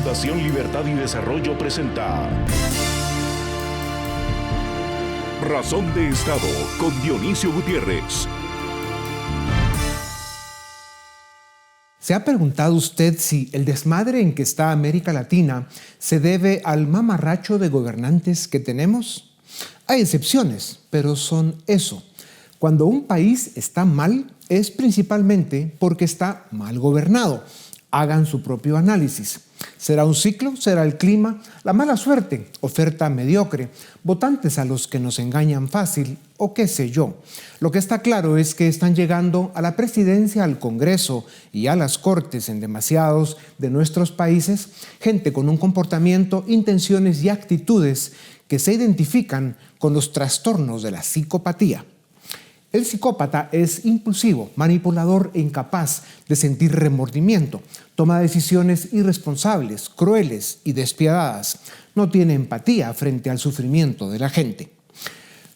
Fundación Libertad y Desarrollo presenta Razón de Estado con Dionisio Gutiérrez. ¿Se ha preguntado usted si el desmadre en que está América Latina se debe al mamarracho de gobernantes que tenemos? Hay excepciones, pero son eso. Cuando un país está mal, es principalmente porque está mal gobernado. Hagan su propio análisis. ¿Será un ciclo? ¿Será el clima? ¿La mala suerte? ¿Oferta mediocre? ¿Votantes a los que nos engañan fácil? ¿O qué sé yo? Lo que está claro es que están llegando a la presidencia, al Congreso y a las Cortes en demasiados de nuestros países gente con un comportamiento, intenciones y actitudes que se identifican con los trastornos de la psicopatía. El psicópata es impulsivo, manipulador e incapaz de sentir remordimiento. Toma decisiones irresponsables, crueles y despiadadas. No tiene empatía frente al sufrimiento de la gente.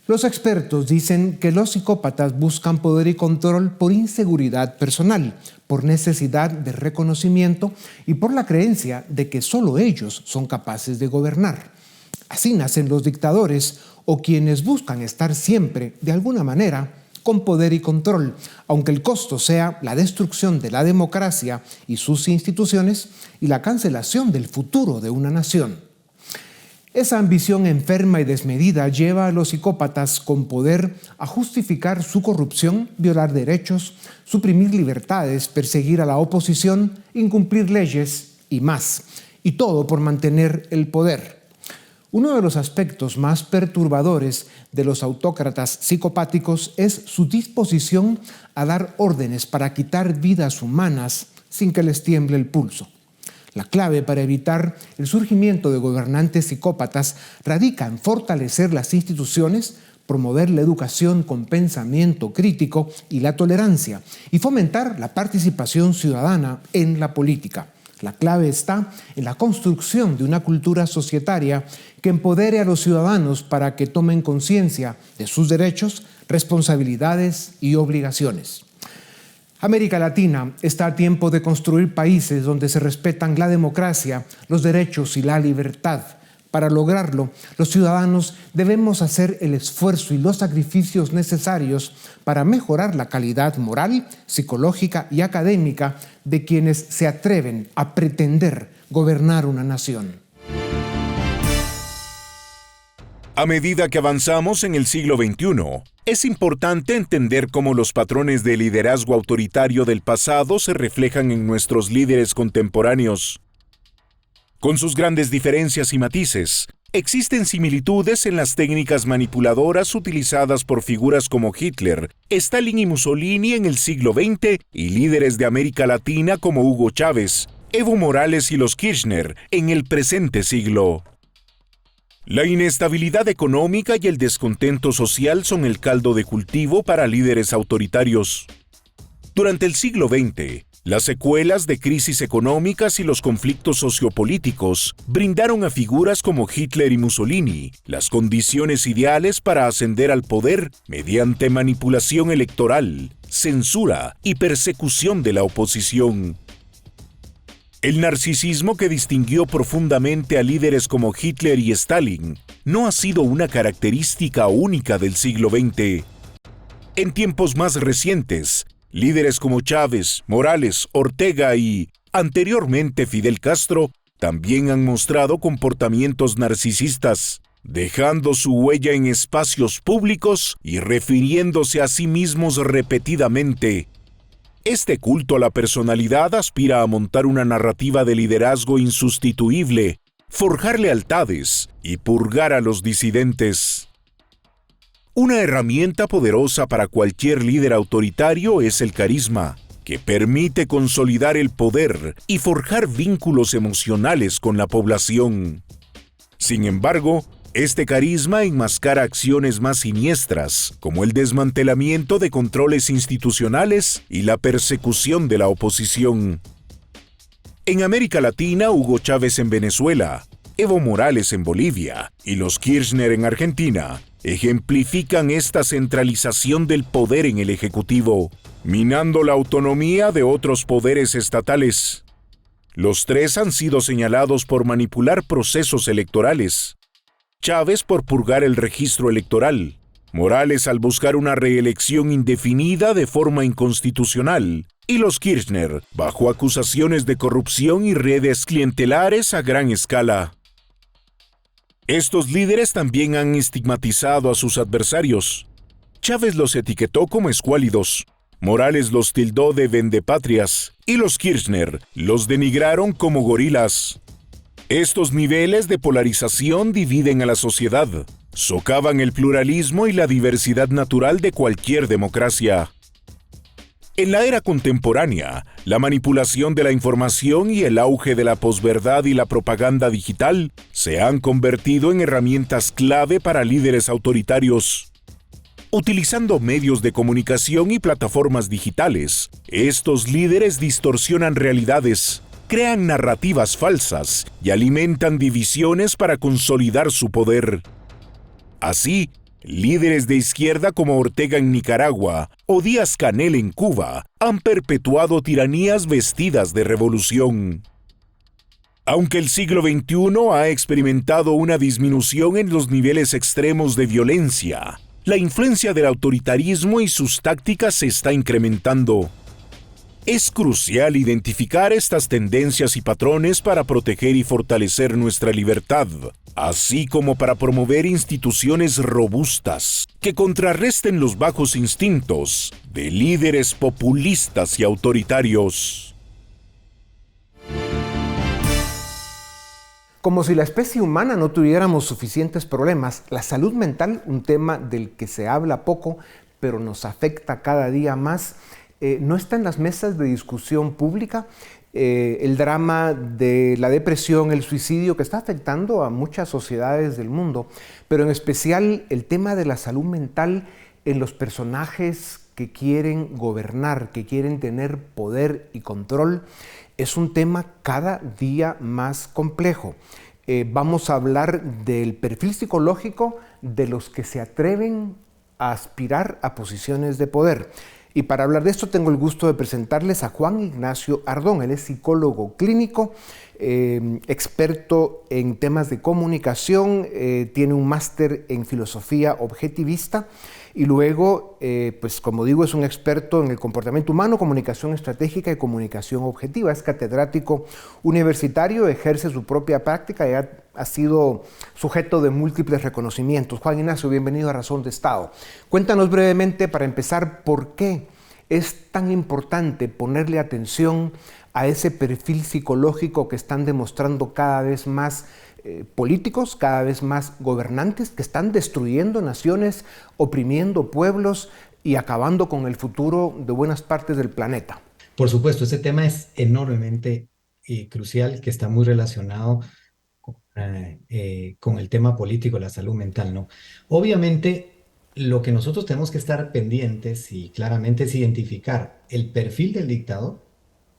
Los expertos dicen que los psicópatas buscan poder y control por inseguridad personal, por necesidad de reconocimiento y por la creencia de que solo ellos son capaces de gobernar. Así nacen los dictadores o quienes buscan estar siempre, de alguna manera, con poder y control, aunque el costo sea la destrucción de la democracia y sus instituciones y la cancelación del futuro de una nación. Esa ambición enferma y desmedida lleva a los psicópatas con poder a justificar su corrupción, violar derechos, suprimir libertades, perseguir a la oposición, incumplir leyes y más. Y todo por mantener el poder. Uno de los aspectos más perturbadores de los autócratas psicopáticos es su disposición a dar órdenes para quitar vidas humanas sin que les tiemble el pulso. La clave para evitar el surgimiento de gobernantes psicópatas radica en fortalecer las instituciones, promover la educación con pensamiento crítico y la tolerancia, y fomentar la participación ciudadana en la política. La clave está en la construcción de una cultura societaria que empodere a los ciudadanos para que tomen conciencia de sus derechos, responsabilidades y obligaciones. América Latina está a tiempo de construir países donde se respetan la democracia, los derechos y la libertad. Para lograrlo, los ciudadanos debemos hacer el esfuerzo y los sacrificios necesarios para mejorar la calidad moral, psicológica y académica de quienes se atreven a pretender gobernar una nación. A medida que avanzamos en el siglo XXI, es importante entender cómo los patrones de liderazgo autoritario del pasado se reflejan en nuestros líderes contemporáneos. Con sus grandes diferencias y matices, existen similitudes en las técnicas manipuladoras utilizadas por figuras como Hitler, Stalin y Mussolini en el siglo XX y líderes de América Latina como Hugo Chávez, Evo Morales y los Kirchner en el presente siglo. La inestabilidad económica y el descontento social son el caldo de cultivo para líderes autoritarios. Durante el siglo XX, las secuelas de crisis económicas y los conflictos sociopolíticos brindaron a figuras como Hitler y Mussolini las condiciones ideales para ascender al poder mediante manipulación electoral, censura y persecución de la oposición. El narcisismo que distinguió profundamente a líderes como Hitler y Stalin no ha sido una característica única del siglo XX. En tiempos más recientes, líderes como Chávez, Morales, Ortega y, anteriormente, Fidel Castro, también han mostrado comportamientos narcisistas, dejando su huella en espacios públicos y refiriéndose a sí mismos repetidamente. Este culto a la personalidad aspira a montar una narrativa de liderazgo insustituible, forjar lealtades y purgar a los disidentes. Una herramienta poderosa para cualquier líder autoritario es el carisma, que permite consolidar el poder y forjar vínculos emocionales con la población. Sin embargo, este carisma enmascara acciones más siniestras, como el desmantelamiento de controles institucionales y la persecución de la oposición. En América Latina, Hugo Chávez en Venezuela, Evo Morales en Bolivia y los Kirchner en Argentina ejemplifican esta centralización del poder en el Ejecutivo, minando la autonomía de otros poderes estatales. Los tres han sido señalados por manipular procesos electorales. Chávez por purgar el registro electoral. Morales al buscar una reelección indefinida de forma inconstitucional. Y los Kirchner, bajo acusaciones de corrupción y redes clientelares a gran escala. Estos líderes también han estigmatizado a sus adversarios. Chávez los etiquetó como escuálidos. Morales los tildó de vendepatrias. Y los Kirchner los denigraron como gorilas. Estos niveles de polarización dividen a la sociedad, socavan el pluralismo y la diversidad natural de cualquier democracia. En la era contemporánea, la manipulación de la información y el auge de la posverdad y la propaganda digital se han convertido en herramientas clave para líderes autoritarios. Utilizando medios de comunicación y plataformas digitales, estos líderes distorsionan realidades, crean narrativas falsas y alimentan divisiones para consolidar su poder. Así, líderes de izquierda como Ortega en Nicaragua o Díaz-Canel en Cuba han perpetuado tiranías vestidas de revolución. Aunque el siglo XXI ha experimentado una disminución en los niveles extremos de violencia, la influencia del autoritarismo y sus tácticas se está incrementando. Es crucial identificar estas tendencias y patrones para proteger y fortalecer nuestra libertad, así como para promover instituciones robustas que contrarresten los bajos instintos de líderes populistas y autoritarios. Como si la especie humana no tuviéramos suficientes problemas, la salud mental, un tema del que se habla poco, pero nos afecta cada día más, no está en las mesas de discusión pública. El drama de la depresión, el suicidio, que está afectando a muchas sociedades del mundo, pero en especial el tema de la salud mental en los personajes que quieren gobernar, que quieren tener poder y control, es un tema cada día más complejo. Vamos a hablar del perfil psicológico de los que se atreven a aspirar a posiciones de poder. Y para hablar de esto tengo el gusto de presentarles a Juan Ignacio Ardón. Él es psicólogo clínico, experto en temas de comunicación, tiene un máster en filosofía objetivista y luego, pues como digo, es un experto en el comportamiento humano, comunicación estratégica y comunicación objetiva. Es catedrático universitario, ejerce su propia práctica y ha sido sujeto de múltiples reconocimientos. Juan Ignacio, bienvenido a Razón de Estado. Cuéntanos brevemente, para empezar, ¿por qué es tan importante ponerle atención a ese perfil psicológico que están demostrando cada vez más políticos, cada vez más gobernantes, que están destruyendo naciones, oprimiendo pueblos y acabando con el futuro de buenas partes del planeta? Por supuesto, este tema es enormemente crucial, que está muy relacionado con el tema político, la salud mental, ¿no? Obviamente, lo que nosotros tenemos que estar pendientes y claramente es identificar el perfil del dictador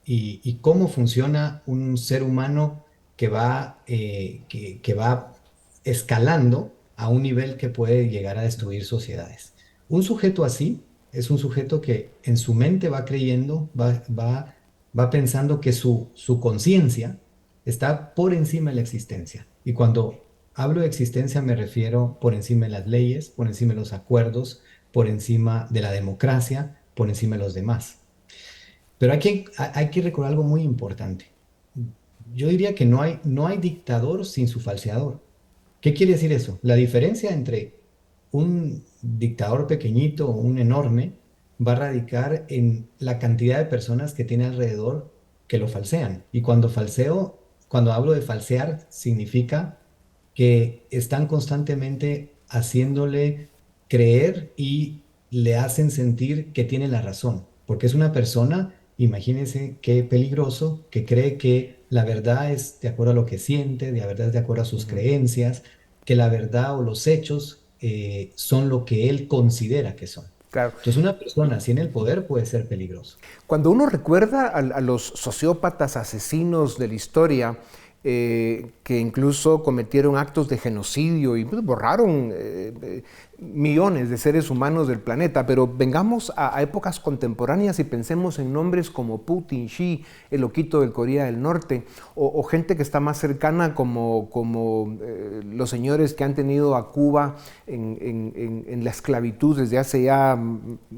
y cómo funciona un ser humano que va escalando a un nivel que puede llegar a destruir sociedades. Un sujeto así es un sujeto que en su mente va creyendo, va pensando que su conciencia está por encima de la existencia. Y cuando hablo de existencia me refiero por encima de las leyes, por encima de los acuerdos, por encima de la democracia, por encima de los demás. Pero hay que recordar algo muy importante. Yo diría que no hay dictador sin su falseador. ¿Qué quiere decir eso? La diferencia entre un dictador pequeñito o un enorme va a radicar en la cantidad de personas que tiene alrededor que lo falsean. Y cuando hablo de falsear, significa que están constantemente haciéndole creer y le hacen sentir que tiene la razón. Porque es una persona, imagínense qué peligroso, que cree que la verdad es de acuerdo a lo que siente, la verdad es de acuerdo a sus creencias, que la verdad o los hechos son lo que él considera que son. Claro. Entonces una persona sin el poder puede ser peligroso. Cuando uno recuerda a los sociópatas asesinos de la historia, que incluso cometieron actos de genocidio y pues, borraron millones de seres humanos del planeta. Pero vengamos a épocas contemporáneas y pensemos en nombres como Putin, Xi, el loquito del Corea del Norte, o gente que está más cercana como los señores que han tenido a Cuba en la esclavitud desde hace ya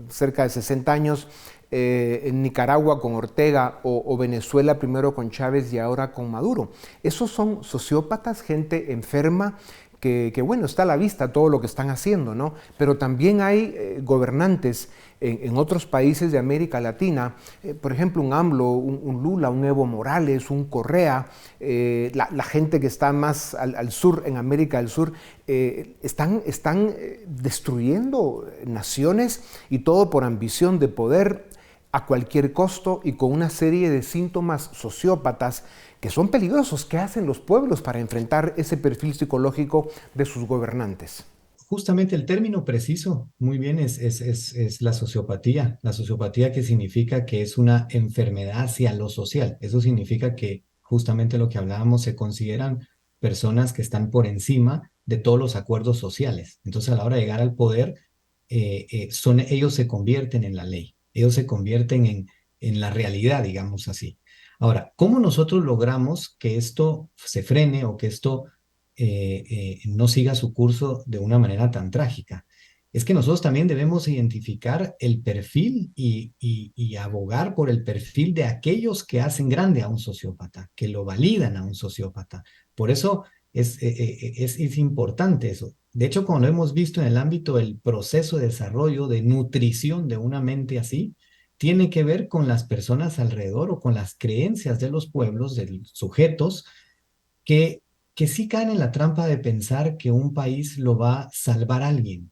cerca de 60 años, en Nicaragua con Ortega o Venezuela primero con Chávez y ahora con Maduro. Esos son sociópatas, gente enferma que bueno, está a la vista todo lo que están haciendo, ¿no? Pero también hay gobernantes en otros países de América Latina, por ejemplo, un AMLO, un Lula, un Evo Morales, un Correa, la gente que está más al sur, en América del Sur, están destruyendo naciones y todo por ambición de poder a cualquier costo y con una serie de síntomas sociópatas que son peligrosos. ¿Qué hacen los pueblos para enfrentar ese perfil psicológico de sus gobernantes? Justamente el término preciso, muy bien, es la sociopatía. La sociopatía, que significa que es una enfermedad hacia lo social. Eso significa que justamente lo que hablábamos, se consideran personas que están por encima de todos los acuerdos sociales. Entonces, a la hora de llegar al poder, ellos se convierten en la ley. Ellos se convierten en la realidad, digamos así. Ahora, ¿cómo nosotros logramos que esto se frene o que esto no siga su curso de una manera tan trágica? Es que nosotros también debemos identificar el perfil y abogar por el perfil de aquellos que hacen grande a un sociópata, que lo validan a un sociópata. Por eso es importante eso. De hecho, como lo hemos visto en el ámbito del proceso de desarrollo, de nutrición de una mente así, tiene que ver con las personas alrededor o con las creencias de los pueblos, de los sujetos, que, que sí caen en la trampa de pensar que un país lo va a salvar alguien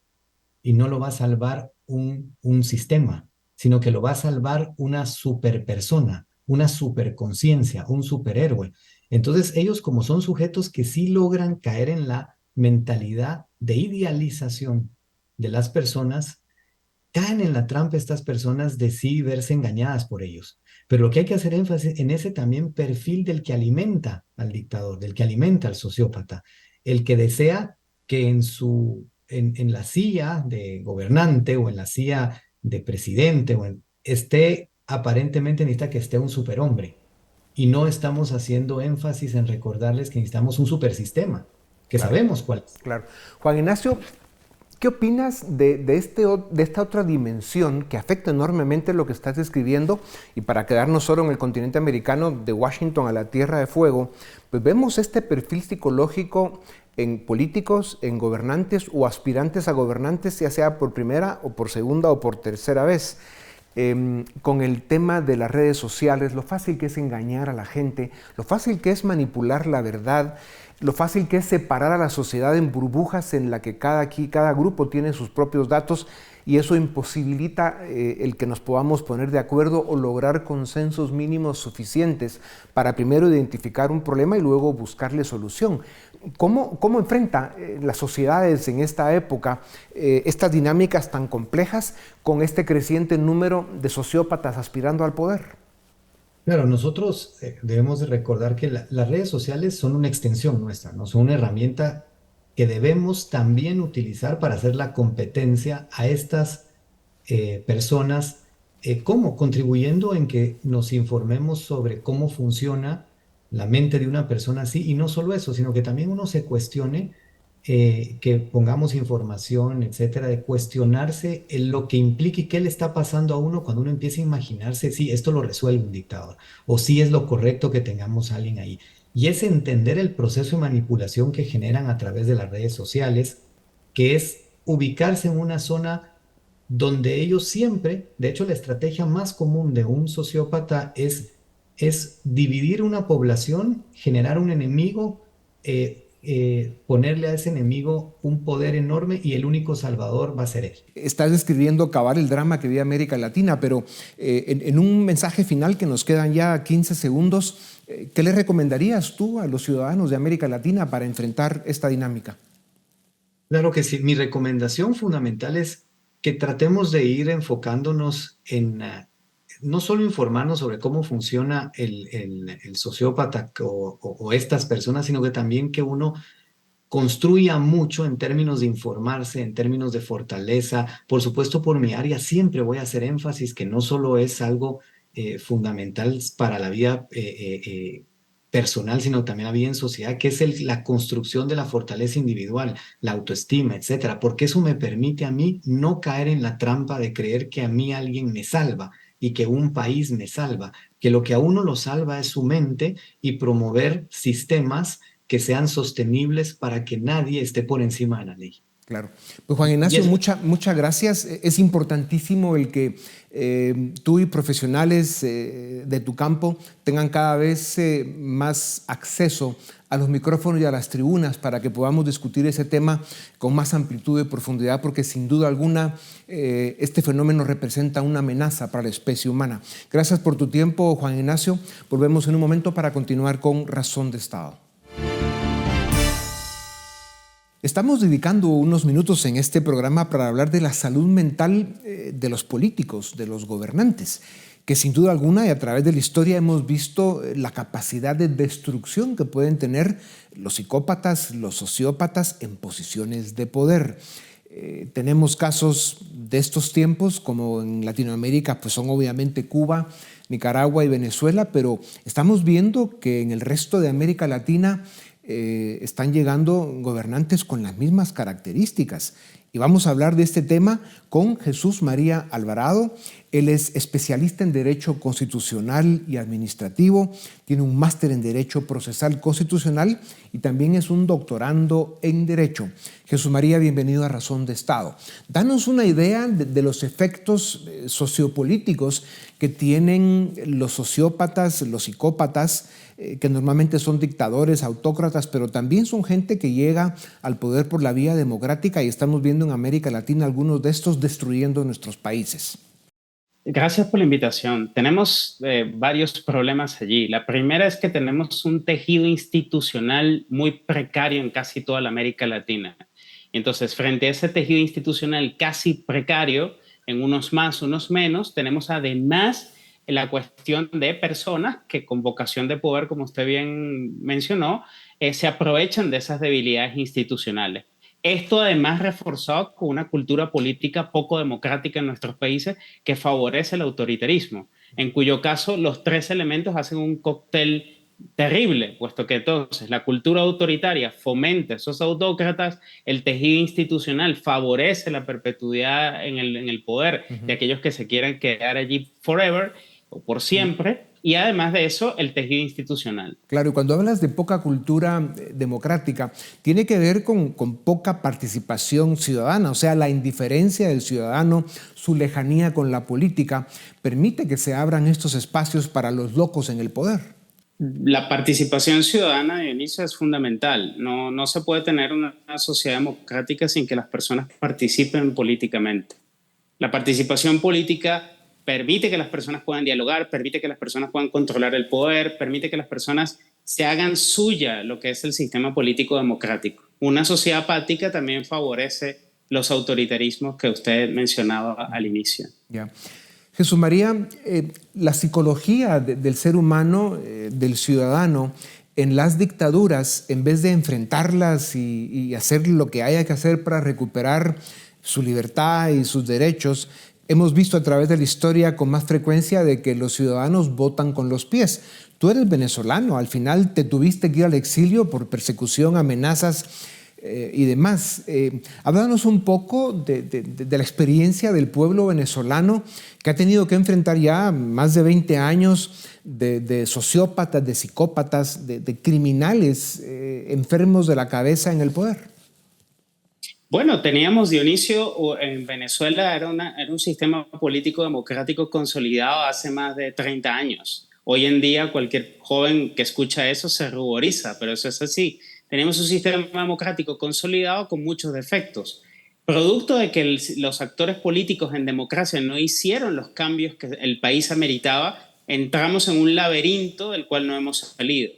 y no lo va a salvar un sistema, sino que lo va a salvar una superpersona, una superconciencia, un superhéroe. Entonces ellos, como son sujetos que sí logran caer en la mentalidad de idealización de las personas, caen en la trampa estas personas de sí verse engañadas por ellos. Pero lo que hay que hacer énfasis en ese también perfil del que alimenta al dictador, del que alimenta al sociópata, el que desea que en la silla de gobernante o en la silla de presidente esté, aparentemente necesita que esté un superhombre. Y no estamos haciendo énfasis en recordarles que necesitamos un supersistema, que Claro, sabemos cuál es. claro. Juan Ignacio, ¿qué opinas de esta otra dimensión que afecta enormemente lo que estás describiendo? Y para quedarnos solo en el continente americano, de Washington a la Tierra de Fuego, pues vemos este perfil psicológico en políticos, en gobernantes o aspirantes a gobernantes, ya sea por primera o por segunda o por tercera vez. Con el tema de las redes sociales, lo fácil que es engañar a la gente, lo fácil que es manipular la verdad, lo fácil que es separar a la sociedad en burbujas en la que cada grupo tiene sus propios datos, y eso imposibilita el que nos podamos poner de acuerdo o lograr consensos mínimos suficientes para primero identificar un problema y luego buscarle solución. ¿Cómo enfrenta las sociedades en esta época estas dinámicas tan complejas con este creciente número de sociópatas aspirando al poder? Claro, nosotros debemos de recordar que las redes sociales son una extensión nuestra, ¿no? Son una herramienta que debemos también utilizar para hacer la competencia a estas personas. ¿Cómo? Contribuyendo en que nos informemos sobre cómo funciona la mente de una persona así, y no solo eso, sino que también uno se cuestione, que pongamos información, etcétera, de cuestionarse en lo que implica y qué le está pasando a uno cuando uno empieza a imaginarse si esto lo resuelve un dictador o si es lo correcto que tengamos a alguien ahí. Y es entender el proceso de manipulación que generan a través de las redes sociales, que es ubicarse en una zona donde ellos siempre, de hecho, la estrategia más común de un sociópata es dividir una población, generar un enemigo, ponerle a ese enemigo un poder enorme, y el único salvador va a ser él. Estás describiendo cabal el drama que vive América Latina, pero en un mensaje final que nos quedan ya 15 segundos, ¿qué le recomendarías tú a los ciudadanos de América Latina para enfrentar esta dinámica? Claro que sí. Mi recomendación fundamental es que tratemos de ir enfocándonos en no solo informarnos sobre cómo funciona el sociópata o estas personas, sino que también que uno construya mucho en términos de informarse, en términos de fortaleza. Por supuesto, por mi área siempre voy a hacer énfasis que no solo es algo fundamental para la vida personal, sino también la vida en sociedad, que es la construcción de la fortaleza individual, la autoestima, etcétera, porque eso me permite a mí no caer en la trampa de creer que a mí alguien me salva y que un país me salva, que lo que a uno lo salva es su mente y promover sistemas que sean sostenibles para que nadie esté por encima de la ley. Claro. Pues Juan Y Ignacio, es, muchas gracias. Es importantísimo el que tú y profesionales de tu campo tengan cada vez más acceso a los micrófonos y a las tribunas para que podamos discutir ese tema con más amplitud y profundidad, porque sin duda alguna este fenómeno representa una amenaza para la especie humana. Gracias por tu tiempo, Juan Ignacio. Volvemos en un momento para continuar con Razón de Estado. Estamos dedicando unos minutos en este programa para hablar de la salud mental de los políticos, de los gobernantes, que sin duda alguna y a través de la historia hemos visto la capacidad de destrucción que pueden tener los psicópatas, los sociópatas en posiciones de poder. Tenemos casos de estos tiempos, como en Latinoamérica, pues son obviamente Cuba, Nicaragua y Venezuela, pero estamos viendo que en el resto de América Latina están llegando gobernantes con las mismas características. Y vamos a hablar de este tema con Jesús María Alvarado. Él es especialista en Derecho Constitucional y Administrativo, tiene un máster en Derecho Procesal Constitucional y también es un doctorando en Derecho. Jesús María, bienvenido a Razón de Estado. Danos una idea de los efectos sociopolíticos que tienen los sociópatas, los psicópatas, que normalmente son dictadores, autócratas, pero también son gente que llega al poder por la vía democrática y estamos viendo en América Latina algunos de estos destruyendo nuestros países. Gracias por la invitación. Tenemos varios problemas allí. La primera es que tenemos un tejido institucional muy precario en casi toda la América Latina. Entonces, frente a ese tejido institucional casi precario, en unos más, unos menos, tenemos además la cuestión de personas que con vocación de poder, como usted bien mencionó, se aprovechan de esas debilidades institucionales. Esto además reforzado con una cultura política poco democrática en nuestros países que favorece el autoritarismo, en cuyo caso los tres elementos hacen un cóctel terrible, puesto que entonces la cultura autoritaria fomenta esos autócratas, el tejido institucional favorece la perpetuidad en el poder de aquellos que se quieran quedar allí forever o por siempre, y además de eso, el tejido institucional. Claro, y cuando hablas de poca cultura democrática, tiene que ver con poca participación ciudadana, o sea, la indiferencia del ciudadano, su lejanía con la política, permite que se abran estos espacios para los locos en el poder. La participación ciudadana, Dionisio, es fundamental. No se puede tener una sociedad democrática sin que las personas participen políticamente. La participación política permite que las personas puedan dialogar, permite que las personas puedan controlar el poder, permite que las personas se hagan suya lo que es el sistema político democrático. Una sociedad apática también favorece los autoritarismos que usted mencionaba al inicio. Ya. Jesús María, la psicología del ser humano, del ciudadano, en las dictaduras, en vez de enfrentarlas y hacer lo que haya que hacer para recuperar su libertad y sus derechos, hemos visto a través de la historia con más frecuencia de que los ciudadanos votan con los pies. Tú eres venezolano, al final te tuviste que ir al exilio por persecución, amenazas y demás. Háblanos un poco de la experiencia del pueblo venezolano que ha tenido que enfrentar ya más de 20 años de sociópatas, de psicópatas, de criminales enfermos de la cabeza en el poder. Bueno, teníamos, Dionisio, en Venezuela era un sistema político democrático consolidado hace más de 30 años. Hoy en día cualquier joven que escucha eso se ruboriza, pero eso es así. Tenemos un sistema democrático consolidado con muchos defectos. Producto de que los actores políticos en democracia no hicieron los cambios que el país ameritaba, entramos en un laberinto del cual no hemos salido.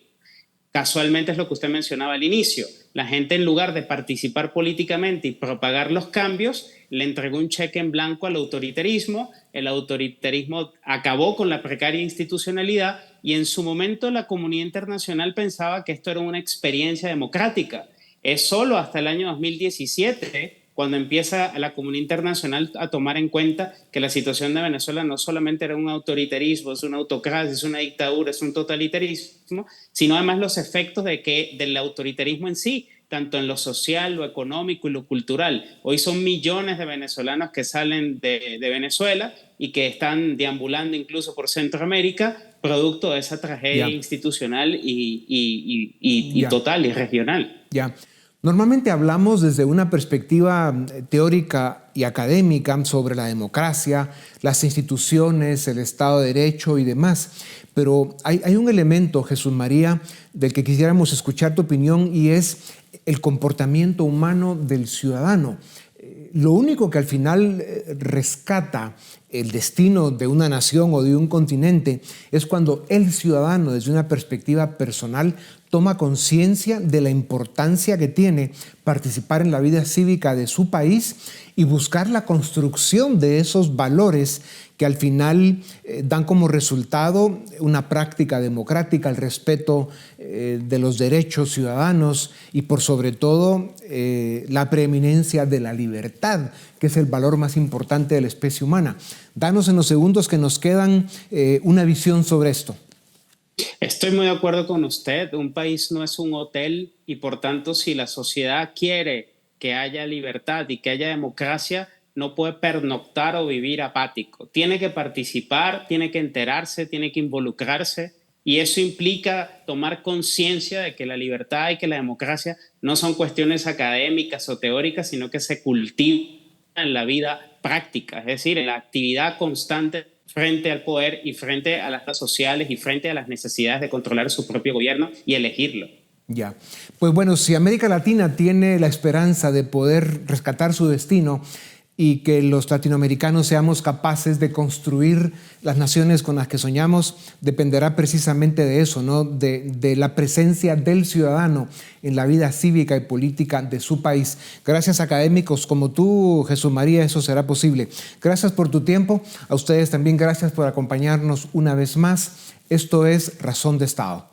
Casualmente es lo que usted mencionaba al inicio. La gente, en lugar de participar políticamente y propagar los cambios, le entregó un cheque en blanco al autoritarismo, el autoritarismo acabó con la precaria institucionalidad y en su momento la comunidad internacional pensaba que esto era una experiencia democrática. Es solo hasta el año 2017 cuando empieza la comunidad internacional a tomar en cuenta que la situación de Venezuela no solamente era un autoritarismo, es una autocracia, es una dictadura, es un totalitarismo, sino además los efectos del autoritarismo en sí, tanto en lo social, lo económico y lo cultural. Hoy son millones de venezolanos que salen de Venezuela y que están deambulando incluso por Centroamérica, producto de esa tragedia institucional y total y regional. Ya. Normalmente hablamos desde una perspectiva teórica y académica sobre la democracia, las instituciones, el Estado de Derecho y demás. Pero hay un elemento, Jesús María, del que quisiéramos escuchar tu opinión y es el comportamiento humano del ciudadano. Lo único que al final rescata el destino de una nación o de un continente es cuando el ciudadano, desde una perspectiva personal, toma conciencia de la importancia que tiene participar en la vida cívica de su país y buscar la construcción de esos valores que al final dan como resultado una práctica democrática, el respeto de los derechos ciudadanos y por sobre todo la preeminencia de la libertad, que es el valor más importante de la especie humana. Danos en los segundos que nos quedan una visión sobre esto. Estoy muy de acuerdo con usted. Un país no es un hotel y por tanto si la sociedad quiere que haya libertad y que haya democracia, no puede pernoctar o vivir apático. Tiene que participar, tiene que enterarse, tiene que involucrarse y eso implica tomar conciencia de que la libertad y que la democracia no son cuestiones académicas o teóricas, sino que se cultivan en la vida práctica, es decir, en la actividad constante frente al poder y frente a las sociales y frente a las necesidades de controlar su propio gobierno y elegirlo. Ya. Pues bueno, si América Latina tiene la esperanza de poder rescatar su destino y que los latinoamericanos seamos capaces de construir las naciones con las que soñamos, dependerá precisamente de eso, ¿no? De la presencia del ciudadano en la vida cívica y política de su país. Gracias a académicos como tú, Jesús María, eso será posible. Gracias por tu tiempo. A ustedes también gracias por acompañarnos una vez más. Esto es Razón de Estado.